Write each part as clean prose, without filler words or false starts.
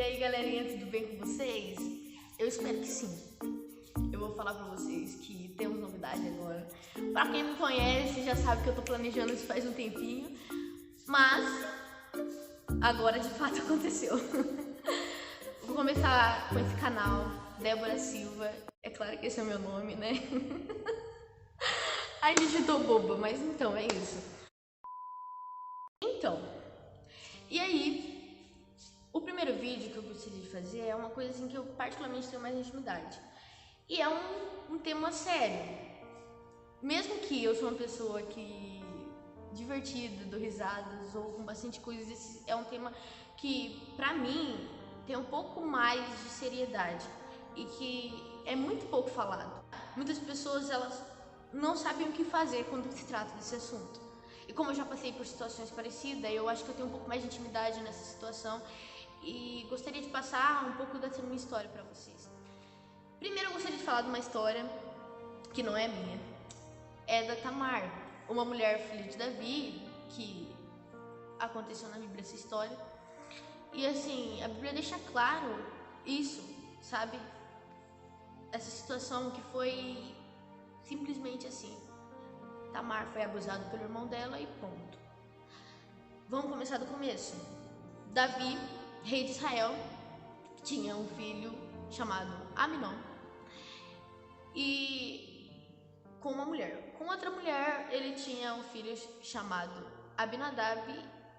aí, galerinha, tudo bem com vocês? Eu espero que sim. Eu vou falar pra vocês que temos novidade agora. Pra quem me conhece, já sabe que eu tô planejando isso faz um tempinho, mas agora de fato aconteceu. Vou começar com esse canal, Débora Silva. É claro que esse é o meu nome, né? Ai, gente, tô boba, mas então, é isso. Então, e aí, o primeiro vídeo que eu gostaria de fazer é uma coisa assim que eu particularmente tenho mais intimidade. E é um tema sério. Mesmo que eu sou uma pessoa que divertida, dou risadas ou com bastante coisas, esse é um tema que, pra mim, tem um pouco mais de seriedade e que é muito pouco falado. Muitas pessoas, elas não sabem o que fazer quando se trata desse assunto. E como eu já passei por situações parecidas, eu acho que eu tenho um pouco mais de intimidade nessa situação e gostaria de passar um pouco dessa minha história pra vocês. Primeiro eu gostaria de falar de uma história que não é minha, é da Tamar, uma mulher filha de Davi, que aconteceu na Bíblia essa história. E assim, a Bíblia deixa claro isso, sabe? Essa situação que foi simplesmente assim. Tamar foi abusada pelo irmão dela e ponto. Vamos começar do começo. Davi, rei de Israel, tinha um filho chamado Aminon e com uma mulher. Com outra mulher, ele tinha um filho chamado Abinadab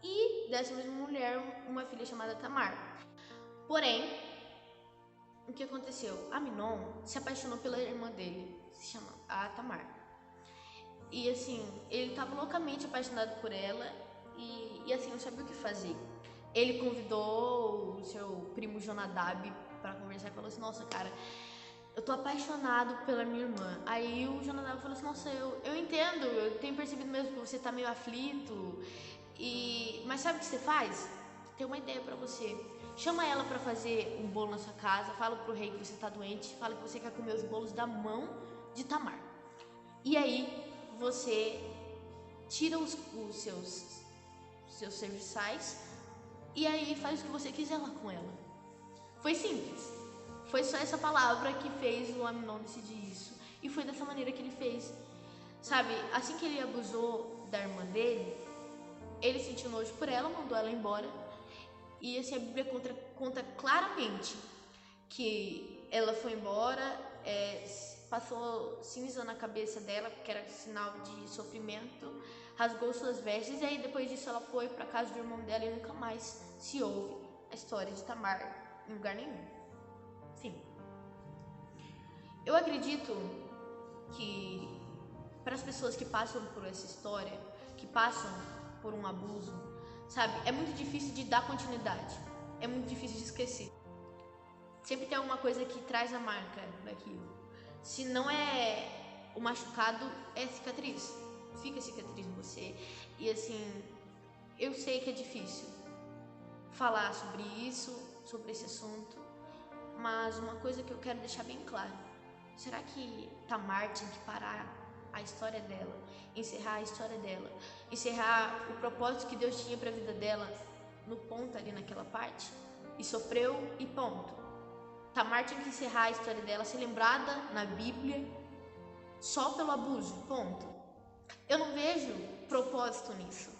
e dessa mesma mulher, uma filha chamada Tamar. Porém, o que aconteceu? Aminon se apaixonou pela irmã dele, se chama a Tamar. E assim, ele estava loucamente apaixonado por ela e assim, não sabia o que fazer. Ele convidou o seu primo Jonadab para conversar e falou assim: nossa, cara, eu tô apaixonado pela minha irmã. Aí o Jonadab falou assim: nossa, eu entendo, eu tenho percebido mesmo que você tá meio aflito. Mas sabe o que você faz? Tem uma ideia pra você. Chama ela pra fazer um bolo na sua casa, fala pro rei que você tá doente, fala que você quer comer os bolos da mão de Tamar. E aí você tira os seus serviçais e aí faz o que você quiser lá com ela. Foi simples. Foi só essa palavra que fez o Aminon decidir isso. E foi dessa maneira que ele fez. Sabe, assim que ele abusou da irmã dele, ele sentiu nojo por ela, mandou ela embora. E assim, a Bíblia conta claramente que ela foi embora, passou cinza na cabeça dela, porque era sinal de sofrimento, rasgou suas vestes, e aí depois disso ela foi para casa do irmão dela e nunca mais se ouve a história de Tamar em lugar nenhum. Sim. Eu acredito que para as pessoas que passam por essa história, que passam por um abuso, sabe, é muito difícil de dar continuidade, é muito difícil de esquecer. Sempre tem alguma coisa que traz a marca daquilo. Se não é o machucado, é cicatriz. Fica cicatriz em você. E assim, eu sei que é difícil falar sobre isso, sobre esse assunto, mas uma coisa que eu quero deixar bem claro: será que Tamar tinha que parar a história dela, encerrar a história dela, encerrar o propósito que Deus tinha para a vida dela no ponto ali naquela parte? E sofreu e ponto. Tamar tinha que encerrar a história dela, ser lembrada na Bíblia só pelo abuso, ponto. Eu não vejo propósito nisso,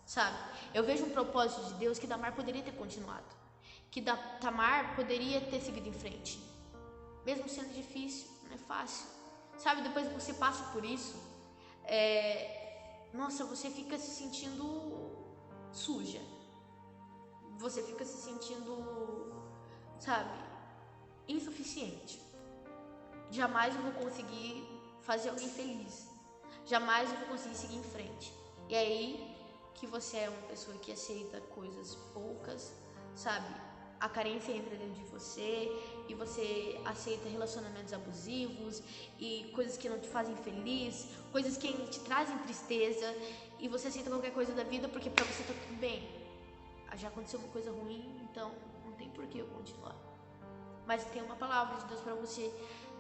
sabe? Eu vejo um propósito de Deus que Tamar poderia ter continuado, que Tamar poderia ter seguido em frente, mesmo sendo difícil, não é fácil, sabe? Depois que você passa por isso, nossa, você fica se sentindo suja, você fica se sentindo, sabe, insuficiente. Jamais eu vou conseguir fazer alguém feliz, jamais eu vou conseguir seguir em frente. E é aí que você é uma pessoa que aceita coisas poucas, sabe? A carência entra dentro de você e você aceita relacionamentos abusivos e coisas que não te fazem feliz, coisas que te trazem tristeza, e você aceita qualquer coisa da vida porque pra você tá tudo bem. Já aconteceu uma coisa ruim, então não tem por que eu continuar. Mas tem uma palavra de Deus pra você.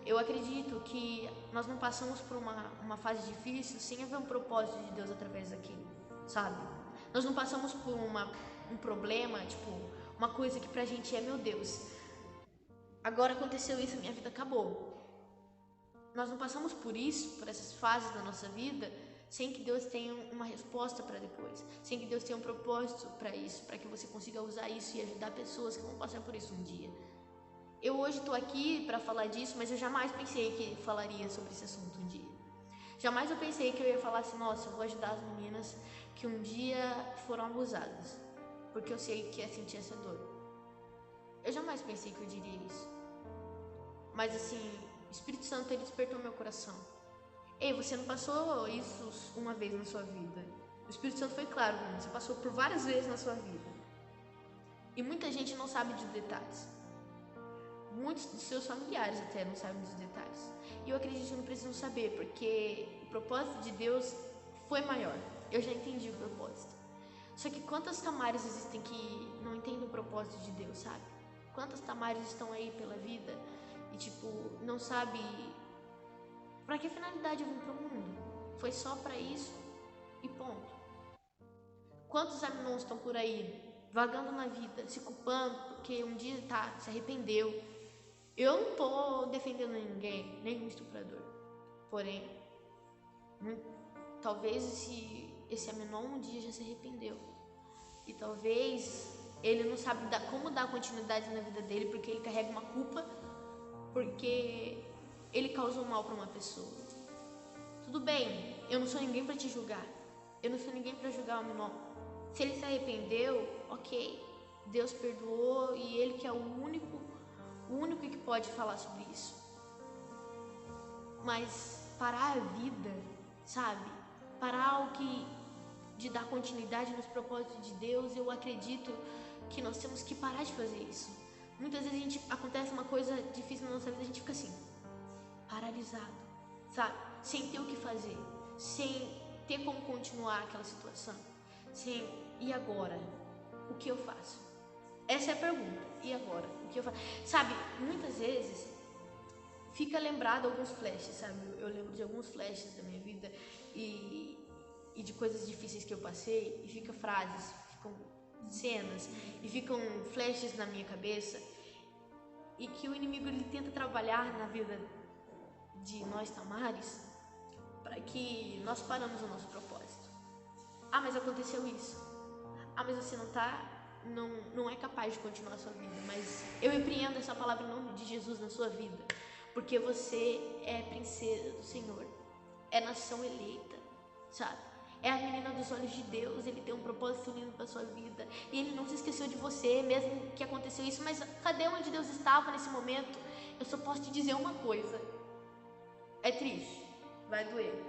Eu acredito que nós não passamos por uma fase difícil sem haver um propósito de Deus através daquilo, sabe? Nós não passamos por um problema, tipo, uma coisa que pra gente é, meu Deus, agora aconteceu isso, minha vida acabou. Nós não passamos por isso, por essas fases da nossa vida, sem que Deus tenha uma resposta para depois, sem que Deus tenha um propósito para isso, para que você consiga usar isso e ajudar pessoas que vão passar por isso um dia. Eu hoje estou aqui para falar disso, mas eu jamais pensei que falaria sobre esse assunto um dia. Jamais eu pensei que eu ia falar assim, nossa, eu vou ajudar as meninas que um dia foram abusadas, porque eu sei que é sentir essa dor. Eu jamais pensei que eu diria isso. Mas assim, o Espírito Santo, ele despertou meu coração. Ei, você não passou isso uma vez na sua vida. O Espírito Santo foi claro com você passou por várias vezes na sua vida. E muita gente não sabe dos detalhes. Muitos dos seus familiares até não sabem dos detalhes. E eu acredito que não precisam saber, porque o propósito de Deus foi maior. Eu já entendi o propósito. Só que quantas Tamares existem que não entendem o propósito de Deus, sabe? Quantas Tamares estão aí pela vida e tipo, não sabe pra que finalidade eu vim pro mundo. Foi só pra isso e ponto. Quantos Aminons estão por aí, vagando na vida, se culpando porque um dia se arrependeu. Eu não tô defendendo ninguém, nenhum estuprador. Porém, talvez esse Aminon um dia já se arrependeu. E talvez ele não sabe como dar continuidade na vida dele, porque ele carrega uma culpa, porque ele causou mal para uma pessoa. Tudo bem, eu não sou ninguém para te julgar. Eu não sou ninguém para julgar o Aminon. Se ele se arrependeu, ok. Deus perdoou e ele que é o único que pode falar sobre isso. Mas parar a vida, sabe? Parar de dar continuidade nos propósitos de Deus, eu acredito que nós temos que parar de fazer isso. Muitas vezes acontece uma coisa difícil na nossa vida, a gente fica assim, paralisado, sabe? Sem ter o que fazer, sem ter como continuar aquela situação, e agora? O que eu faço? Essa é a pergunta. E agora? O que eu faço? Sabe, muitas vezes fica lembrado alguns flashes, sabe? Eu lembro de alguns flashes da minha vida e de coisas difíceis que eu passei, e ficam frases, ficam cenas, e ficam flashes na minha cabeça, e que o inimigo ele tenta trabalhar na vida de nós Tamares para que nós paramos o nosso propósito. Ah, mas aconteceu isso. Ah, mas você não é capaz de continuar a sua vida. Mas eu empreendo essa palavra em nome de Jesus na sua vida, porque você é princesa do Senhor, é nação eleita, sabe? É a menina dos olhos de Deus. Ele tem um propósito lindo para sua vida e ele não se esqueceu de você, mesmo que aconteceu isso. Mas cadê onde Deus estava nesse momento? Eu só posso te dizer uma coisa: é triste, vai doer,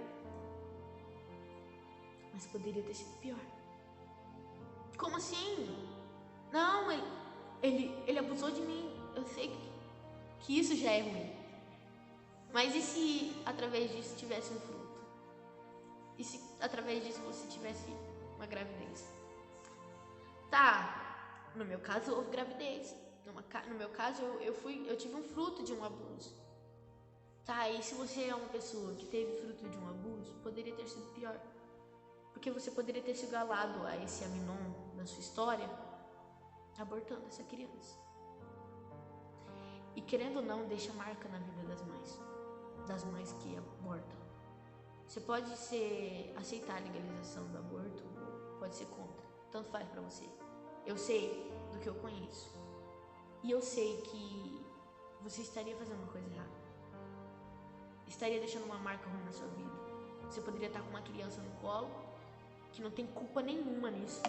mas poderia ter sido pior. Como assim? Não, ele abusou de mim. Eu sei que isso já é ruim. Mas e se através disso tivesse um fruto? E se através disso você tivesse uma gravidez? Tá, no meu caso houve gravidez. No meu caso eu tive um fruto de um abuso. Tá, e se você é uma pessoa que teve fruto de um abuso, poderia ter sido pior. Porque você poderia ter se igualado a esse Aminon na sua história, abortando essa criança. E querendo ou não, deixa marca na vida das mães que abortam. Você pode aceitar a legalização do aborto, ou pode ser contra, tanto faz pra você. Eu sei do que eu conheço, e eu sei que você estaria fazendo uma coisa errada, estaria deixando uma marca ruim na sua vida. Você poderia estar com uma criança no colo que não tem culpa nenhuma nisso,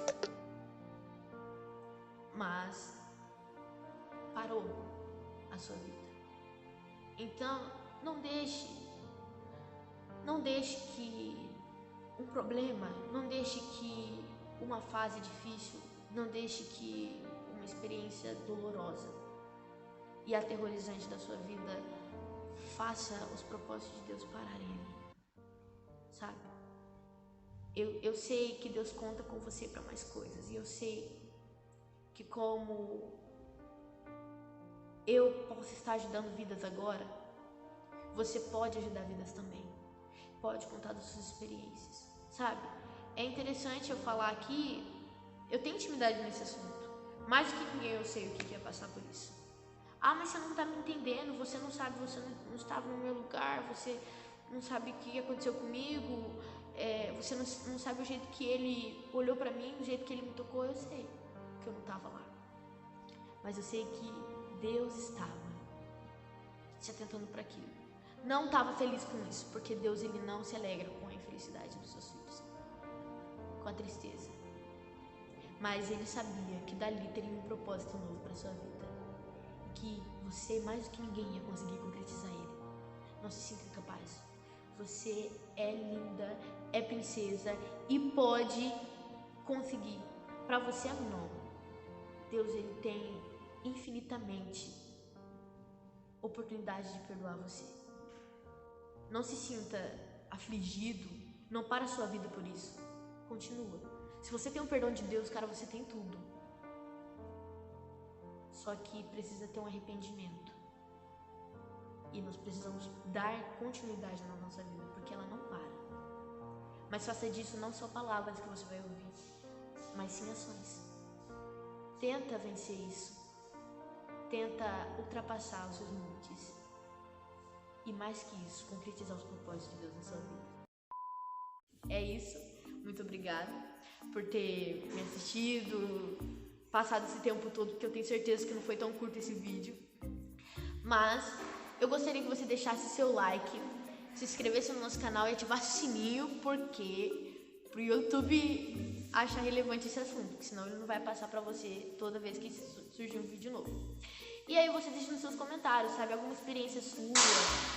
mas parou a sua vida. Então não deixe que um problema, não deixe que uma fase difícil, não deixe que uma experiência dolorosa e aterrorizante da sua vida faça os propósitos de Deus pararem ali, sabe? Eu sei que Deus conta com você para mais coisas, e eu sei que como eu posso estar ajudando vidas agora, você pode ajudar vidas também. Pode contar das suas experiências, sabe? É interessante eu falar aqui, eu tenho intimidade nesse assunto, Mais do que ninguém eu sei o que é passar por isso. Ah, mas você não tá me entendendo, você não sabe, você não estava no meu lugar, você não sabe o que aconteceu comigo, você não sabe o jeito que ele olhou pra mim, o jeito que ele me tocou. Eu sei que eu não tava lá. Mas eu sei que Deus estava te atentando para aquilo. Não estava feliz com isso, porque Deus ele não se alegra com a infelicidade dos seus filhos, com a tristeza. Mas ele sabia que dali teria um propósito novo para sua vida, que você mais do que ninguém ia conseguir concretizar ele. Não se sinta incapaz. Você é linda, é princesa e pode conseguir. Para você não. Deus ele tem infinitamente oportunidade de perdoar você. Não se sinta afligido, não para a sua vida por isso. Continua. Se você tem o perdão de Deus, cara, você tem tudo. Só que precisa ter um arrependimento. E nós precisamos dar continuidade na nossa vida, porque ela não para. Mas faça disso não só palavras que você vai ouvir, mas sim ações. Tenta vencer isso. Tenta ultrapassar os seus limites. E mais que isso, concretizar os propósitos de Deus na sua vida. É isso. Muito obrigada por ter me assistido, passado esse tempo todo, porque eu tenho certeza que não foi tão curto esse vídeo. Mas eu gostaria que você deixasse seu like, se inscrevesse no nosso canal e ativasse o sininho, porque pro YouTube achar relevante esse assunto, porque senão ele não vai passar pra você toda vez que surgir um vídeo novo. E aí você deixa nos seus comentários, sabe, alguma experiência sua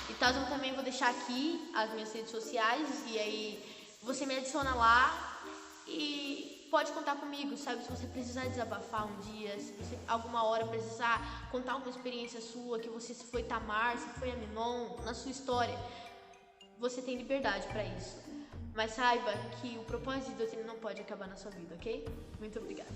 e tal. Eu também vou deixar aqui as minhas redes sociais, e aí você me adiciona lá e pode contar comigo, sabe, se você precisar desabafar um dia, se você alguma hora precisar contar uma experiência sua, que você se foi Tamar, se foi Aminon, na sua história, você tem liberdade pra isso. Mas saiba que o propósito de Deus ele não pode acabar na sua vida, ok? Muito obrigada.